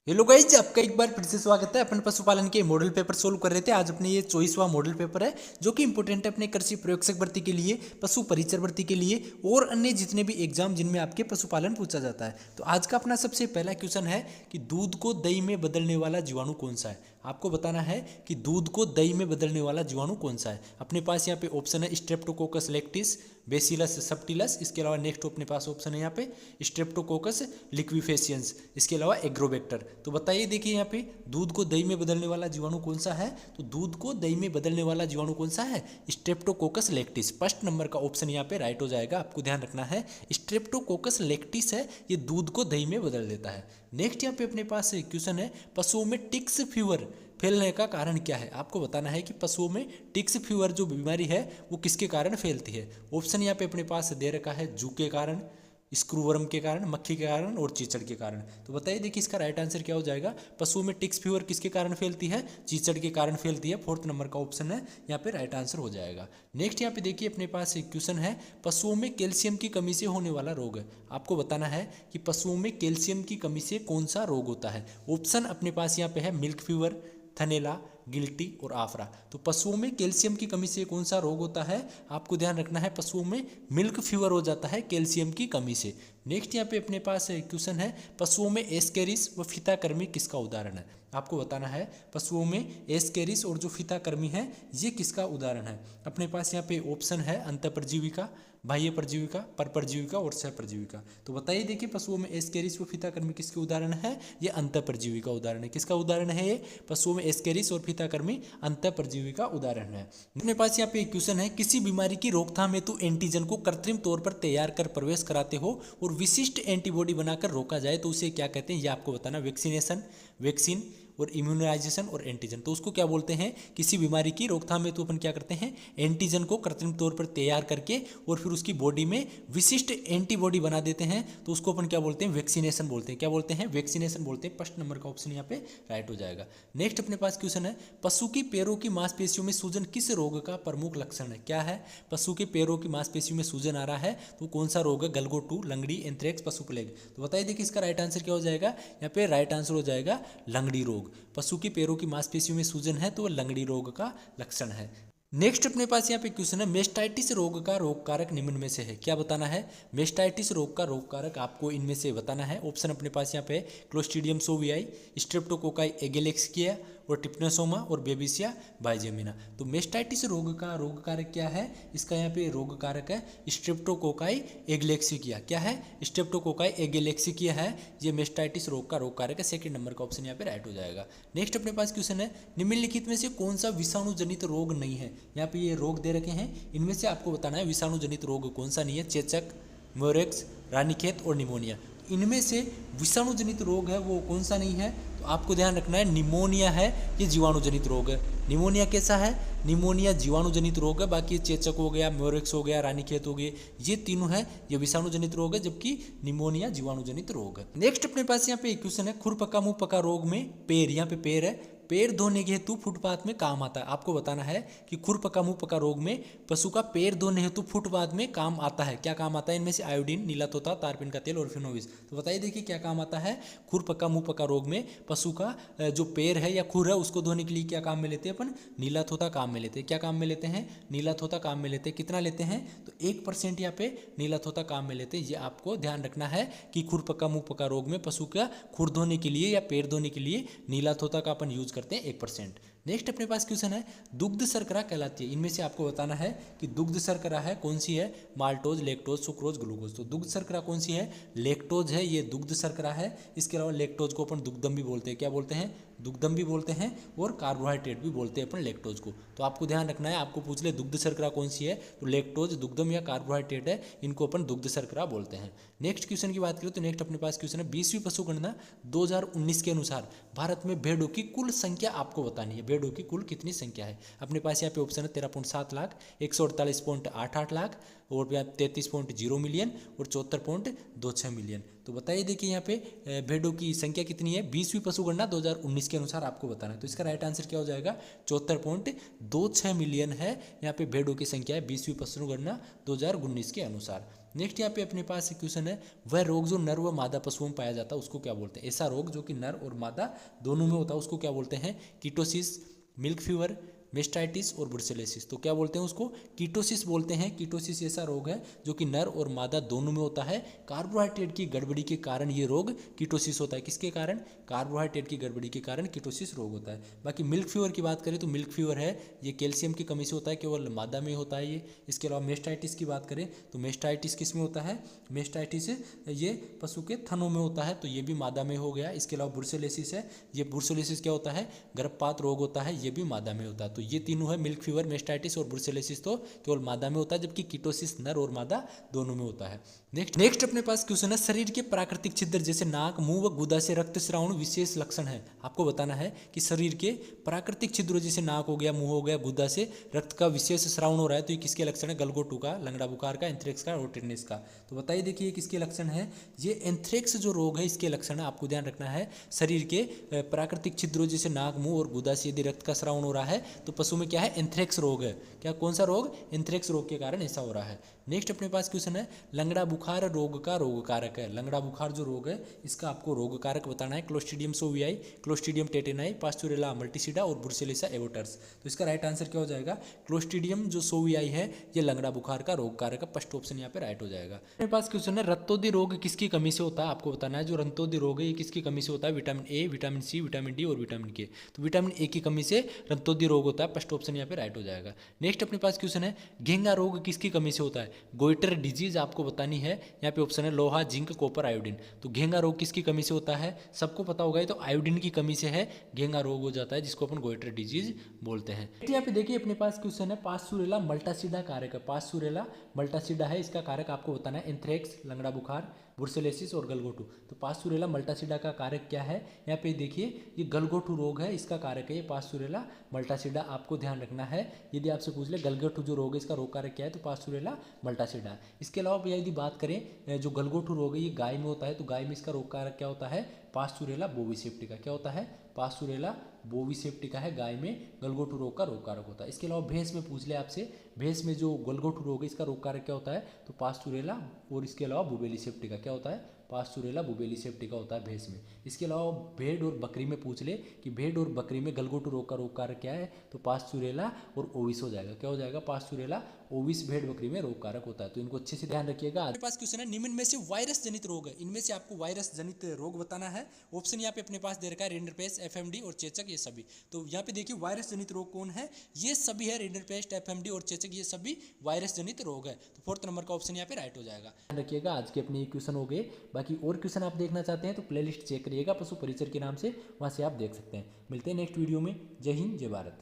Hello guys, आपका एक बार फिर से स्वागत है। अपन पशुपालन के मॉडल पेपर सोल्व कर रहे थे। आज अपने ये 24वां मॉडल पेपर है जो कि इंपॉर्टेंट है अपने कृषि प्रयोगशक भर्ती के लिए, पशु परिचर भर्ती के लिए और अन्य जितने भी एग्जाम जिनमें आपके पशुपालन पूछा जाता है। तो आज का अपना सबसे पहला क्वेश्चन है कि दूध को दही में बदलने वाला जीवाणु कौन सा है। आपको बताना है कि दूध को दही में बदलने वाला जीवाणु कौन सा है। अपने पास यहाँ पे ऑप्शन है स्ट्रेप्टोकोकस लैक्टिस, बेसिलस सब्टिलस। इसके अलावा नेक्स्ट अपने पास ऑप्शन है यहाँ पे स्ट्रेप्टोकोकस लिक्विफेशियंस, इसके अलावा एग्रोबैक्टर। तो बताइए, देखिए यहाँ पे दूध को दही में बदलने वाला जीवाणु कौन सा है। तो दूध को दही में बदलने वाला जीवाणु कौन सा है? Streptococcus lactis. फर्स्ट नंबर का ऑप्शन यहाँ पे राइट हो जाएगा। आपको ध्यान रखना है स्ट्रेप्टोकोकस लैक्टिस है, ये दूध को दही में बदल देता है। नेक्स्ट यहाँ पे अपने पास क्वेश्चन है पशुओं में टिक्स फीवर फैलने का कारण क्या है। आपको बताना है कि पशुओं में टिक्स फीवर जो बीमारी है वो किसके कारण फैलती है। ऑप्शन यहाँ पे अपने पास दे रखा है जू के कारण, स्क्रूवर्म के कारण, मक्खी के कारण और चीचड़ के कारण। तो बताइए, देखिए इसका राइट आंसर क्या हो जाएगा। पशुओं में टिक्स फीवर किसके कारण फैलती है? चीचड़ के कारण फैलती है। फोर्थ नंबर का ऑप्शन है यहाँ पे राइट आंसर हो जाएगा। नेक्स्ट यहाँ पे देखिए अपने पास एक क्वेश्चन है पशुओं में कैल्शियम की कमी से होने वाला रोग है। आपको बताना है कि पशुओं में कैल्शियम की कमी से कौन सा रोग होता है। ऑप्शन अपने पास यहाँ पे है मिल्क फीवर, थनेला, गिल्टी और आफरा। तो पशुओं में कैल्शियम की कमी से कौन सा रोग होता है? आपको ध्यान रखना है पशुओं में मिल्क फीवर हो जाता है कैल्शियम की कमी से। नेक्स्ट यहाँ पे अपने पास क्वेश्चन है पशुओं में एस्केरिस व फीताकृमि किसका उदाहरण है। आपको बताना है पशुओं में एस्केरिस और जो फीताकृमि है ये किसका उदाहरण है। अपने पास यहाँ पे ऑप्शन है अंतःपरजीविका, बाह्य परजीविका, परपरजीविका और सहपरजीविका। तो बताइए, देखिए पशुओं में एस्केरिस व फीताकृमि किसके उदाहरण है? ये अंतःपरजीविका उदाहरण है। किसका उदाहरण है ये? पशुओं में एस्केरिस और फीताकृमि अंतःपरजीविका उदाहरण है। अपने पास यहाँ पे एक क्वेश्चन है किसी बीमारी की रोकथाम हेतु एंटीजन को कृत्रिम तौर पर तैयार कर प्रवेश कराते हो और विशिष्ट एंटीबॉडी बनाकर रोका जाए तो उसे क्या कहते हैं? ये आपको बताना। वैक्सीनेशन, वैक्सीन और इम्यूनाइजेशन और एंटीजन। तो उसको क्या बोलते हैं? किसी बीमारी की रोकथाम में तो अपन क्या करते हैं? एंटीजन को कृत्रिम तौर पर तैयार करके और फिर उसकी बॉडी में विशिष्ट एंटीबॉडी बना देते हैं, तो उसको अपन क्या बोलते हैं? वैक्सीनेशन बोलते हैं। क्या बोलते हैं? वैक्सीनेशन बोलते हैं। फर्स्ट नंबर का ऑप्शन यहाँ पे राइट हो जाएगा। नेक्स्ट अपने पास क्वेश्चन है पशु की पैरों की मांसपेशियों में सूजन किस रोग का प्रमुख लक्षण है? क्या है? पशु के पैरों की मांसपेशियों में सूजन आ रहा है तो कौन सा रोग है? गलगोटू, लंगड़ी, एंथ्रेक्स, पशु प्लेग। तो बताइए, देखिए इसका राइट आंसर क्या हो जाएगा। यहाँ पे राइट आंसर हो जाएगा लंगड़ी रोग। पशु की पैरों की मांसपेशियों में सूजन है तो वह लंगड़ी रोग का लक्षण है। नेक्स्ट अपने पास यहाँ पे क्वेश्चन है मेस्टाइटिस रोग का रोग कारक निम्न में से है। क्या बताना है? मेस्टाइटिस रोग का रोग कारक आपको इनमें से बताना है। ऑप्शन अपने पास यहाँ पे क्लोस्ट्रीडियम सोवियाई, स्ट्रेप्टोकोकाई एगेलेक्सिया और टिप्नोसोमा और बेबिसिया बाइजेमिना। तो मेस्टाइटिस रोग का रोग कारक क्या है? इसका यहाँ पे रोग कारक है स्ट्रेप्टोकोकाई एगेलेक्सिया। क्या है? स्ट्रेप्टोकोकाई एगेलेक्सिया है, ये मेस्टाइटिस रोग का रोग कारक है। सेकंड नंबर का ऑप्शन यहाँ पे राइट हो जाएगा। नेक्स्ट अपने पास क्वेश्चन है निम्नलिखित में से कौन सा विषाणु जनित रोग नहीं है। यहाँ पे ये रोग दे रखे हैं, इनमें से आपको बताना है विषाणु जनित रोग कौन सा नहीं है। चेचक, मोरेक्स, रानीखेत और निमोनिया। इनमें से विषाणु जनित रोग है वो कौन सा नहीं है? तो आपको ध्यान रखना है निमोनिया है, ये जीवाणु जनित रोग है। निमोनिया कैसा है? निमोनिया जीवाणु जनित रोग है। बाकी चेचक हो गया, मोरेक्स हो गया, रानीखेत हो गए, ये तीनों है ये विषाणु जनित रोग है, जबकि निमोनिया जीवाणु जनित रोग है। नेक्स्ट अपने पास यहाँ पे एक क्वेश्चन है खुरपका मुंहपका रोग में पैर, यहाँ पे पैर है, पैर धोने के हेतु फुटपाथ में काम आता है। आपको बताना है कि खुरपका मुंहपका रोग में पशु का पैर धोने हेतु फुटपाथ में काम आता है। क्या काम आता है? इनमें से आयोडीन, नीला तोता, तारपीन का तेल और फिनोविस। तो बताइए, देखिए क्या काम आता है खुरपका मुंहपका रोग में? पशु का जो पैर है या खुर है उसको धोने के लिए क्या काम में लेते हैं अपन? नीला तोता काम में लेते हैं। क्या काम में लेते हैं? नीला तोता काम में लेते हैं। कितना लेते हैं? तो 1% यहाँ पे नीला तोता काम में लेते हैं। ये आपको ध्यान रखना है कि खुरपका मुंहपका रोग में पशु का खुर धोने के लिए या पैर धोने के लिए नीला तोता का अपन यूज करते हैं 1%। नेक्स्ट अपने पास क्वेश्चन है दुग्ध शर्करा कहलाती है। इनमें से आपको बताना है कि दुग्ध शर्करा है कौन सी है? Maltose, lactose, sucrose, glucose. तो दुग्ध शर्करा कौन सी है? लैक्टोज है, ये दुग्ध शर्करा है। इसके अलावा लैक्टोज को अपन दुग्धम भी बोलते हैं। क्या बोलते हैं? दुग्धम भी बोलते हैं और कार्बोहाइड्रेट भी बोलते हैं अपन लैक्टोज को। तो आपको ध्यान रखना है, आपको पूछ ले दुग्ध शर्करा कौन सी है, तो लैक्टोज, दुग्धम या कार्बोहाइड्रेट है, इनको अपन दुग्ध शर्करा बोलते हैं। नेक्स्ट क्वेश्चन की बात करें तो नेक्स्ट अपने पास क्वेश्चन है 20वीं पशु गणना 2019 के अनुसार भारत में भेड़ों की कुल संख्या आपको बतानी है। भेड़ों की कुल कितनी संख्या है? अपने पास यहाँ पे ऑप्शन है 13.7 लाख, 148.88 लाख और 33.0 मिलियन और 74.26 मिलियन। तो बताइए, देखिए यहाँ पे भेड़ों की संख्या कितनी है 20वीं पशु गणना 2019 के अनुसार आपको बताना है। तो इसका राइट आंसर क्या हो जाएगा? 74.26 मिलियन है यहाँ पे भेड़ों की संख्या है 20वीं पशु गणना 2019 के अनुसार। नेक्स्ट यहाँ पे अपने पास एक क्वेश्चन है, वह रोग जो नर व मादा पशुओं में पाया जाता है उसको क्या बोलते हैं। ऐसा रोग जो कि नर और मादा दोनों में होता है उसको क्या बोलते हैं। कीटोसिस, मिल्क फीवर, मेस्टाइटिस और ब्रुसेलोसिस। तो क्या बोलते हैं उसको, कीटोसिस बोलते हैं। कीटोसिस ऐसा रोग है जो कि नर और मादा दोनों में होता है। कार्बोहाइड्रेट की गड़बड़ी के कारण ये रोग कीटोसिस होता है। किसके कारण, कार्बोहाइड्रेट की गड़बड़ी के कारण कीटोसिस रोग होता है। बाकी मिल्क फीवर की बात करें तो मिल्क फीवर है ये कैल्शियम की कमी से होता है, केवल मादा में होता है ये। इसके अलावा मेस्टाइटिस की बात करें तो मेस्टाइटिस किस में होता है, मेस्टाइटिस ये पशु के थनों में होता है, तो ये भी मादा में हो गया। इसके अलावा ब्रुसेलोसिस है, ये ब्रुसेलोसिस क्या होता है, गर्भपात रोग होता है, ये भी मादा में होता है। तो ये तीनों है, मिल्क फीवर, मेस्टाइटिस और ब्रुसेलोसिस तो केवल मादा में होता है, जबकि कीटोसिस नर और मादा दोनों में होता है। नेक्स्ट अपने पास क्वेश्चन है, शरीर के प्राकृतिक छिद्र जैसे नाक, मुंह व गुदा से रक्त स्रावण विशेष लक्षण है। आपको बताना है कि शरीर के प्राकृतिक छिद्रों जैसे नाक हो गया, मुंह हो गया, गुदा से रक्त का विशेष स्रावण हो रहा है, तो ये किसके लक्षण है, गलघोटू का, लंगड़ा बुखार का, एंथ्रेक्स का और टिटनेस का। तो बताइए देखिए किसके लक्षण है, ये एंथ्रेक्स जो रोग है इसके लक्षण है। आपको ध्यान रखना है, शरीर के प्राकृतिक छिद्रों जैसे नाक, मुंह और गुदा से यदि रक्त का स्रावण हो रहा है तो पशु में क्या है, एंथ्रेक्स रोग है। क्या, कौन सा रोग, एंथ्रेक्स रोग के कारण ऐसा हो रहा है। नेक्स्ट अपने पास क्वेश्चन है, लंगड़ा बुखार रोग का रोग कारक है। लंगड़ा बुखार जो रोग है इसका आपको रोग कारक बताना है। क्लोस्ट्रीडियम सोवियाई, क्लोस्ट्रीडियम टेटेनाई, पास्चुरेला मल्टीसिडा और ब्रुसेलोसा एवोटर्स। तो इसका राइट आंसर क्या हो जाएगा, क्लोस्ट्रीडियम जो सोवियाई है ये लंगड़ा बुखार का रोग कारक है। फर्स्ट ऑप्शन यहाँ पे राइट हो जाएगा। अपने पास क्वेश्चन है, रक्तोदी रोग किसकी कमी से होता है। आपको बताना है जो रक्तोदी रोग है ये किसकी कमी से होता है, vitamin A, vitamin C, vitamin D और विटामिन के। तो विटामिन ए की कमी से रक्तोदी रोग होता है। फर्स्ट ऑप्शन यहाँ पे राइट हो जाएगा। नेक्स्ट अपने पास क्वेश्चन है, घेंगा रोग किसकी कमी से होता है। गोइटर डिजीज आपको बतानी है। यहाँ पे ऑप्शन है लोहा, जिंक, कॉपर, आयोडीन। तो घेंगा रोग किसकी कमी से होता है, सबको पता होगा ये तो आयोडीन की कमी से है घेंगा रोग हो जाता है, जिसको अपन गोइटर डिजीज बोलते हैं। यहाँ पे देखिए अपने पास क्वेश्चन है, पास्चुरेला मल्टासिडा कारक है। पास्चुरेला मल्टासिडा है, इसका कारक आपको बताना है। एंथ्रेक्स, लंगड़ा बुखार, ब्रुसेलोसिस और गलघोटू। तो पास्चुरेला मल्टासिडा का कारक क्या है, यहाँ पे देखिए ये गलघोटू रोग है, इसका कारक है ये पास्चुरेला मल्टासिडा। आपको ध्यान रखना है, यदि आपसे पूछ ले गलघोटू जो रोग है इसका रोग कारक क्या है, तो पास्चुरेला मल्टासिडा। इसके अलावा यदि बात करें जो गलघोटू रोग है ये गाय में होता है, तो गाय में इसका रोग कारक क्या होता है, पास्चुरेला बोविसेप्टिका। क्या होता है, पास्चुरेला बोविसेप्टिका है गाय में गलघोटू रोग का रोग कारक होता है। इसके अलावा भैंस में पूछ ले आपसे, भैंस में जो गलघोटू रोग है इसका रोग कारक क्या होता है, तो पास्चुरेला और इसके अलावा बुबेलिसेप्टिका। क्या होता है, पास्चुरेला बुबेलिसेप्टिका होता है भैंस में। इसके अलावा भेड़ और बकरी में पूछ ले कि भेड़ और बकरी में गलघोटू रोग का रोग कारक क्या है, तो पास्चुरेला और ओविस हो जाएगा। क्या हो जाएगा, पास्चुरेला ओविस भेड़ बकरी में रोग कारक होता है। तो इनको अच्छे से ध्यान रखिएगा। आपके पास क्वेश्चन है, निम्न में से वायरस जनित रोग है, इनमें से आपको वायरस जनित रोग बताना है। ऑप्शन यहाँ पे अपने पास दे रखा है, रिंडरपेस्ट, एफएमडी और चेचक, ये सभी। तो यहाँ पे देखिए वायरस जनित रोग कौन है, ये सभी है, रिंडरपेस्ट, एफएमडी और चेचक, ये सभी वायरस जनित रोग है। तो फोर्थ नंबर का ऑप्शन यहाँ पे राइट हो जाएगा। ध्यान रखिएगा, आज के अपने क्वेश्चन हो गए। बाकी और क्वेश्चन आप देखना चाहते हैं तो प्लेलिस्ट चेक करिएगा पशु परिचर के नाम से, वहाँ से आप देख सकते हैं। मिलते हैं नेक्स्ट वीडियो में। जय हिंद, जय भारत।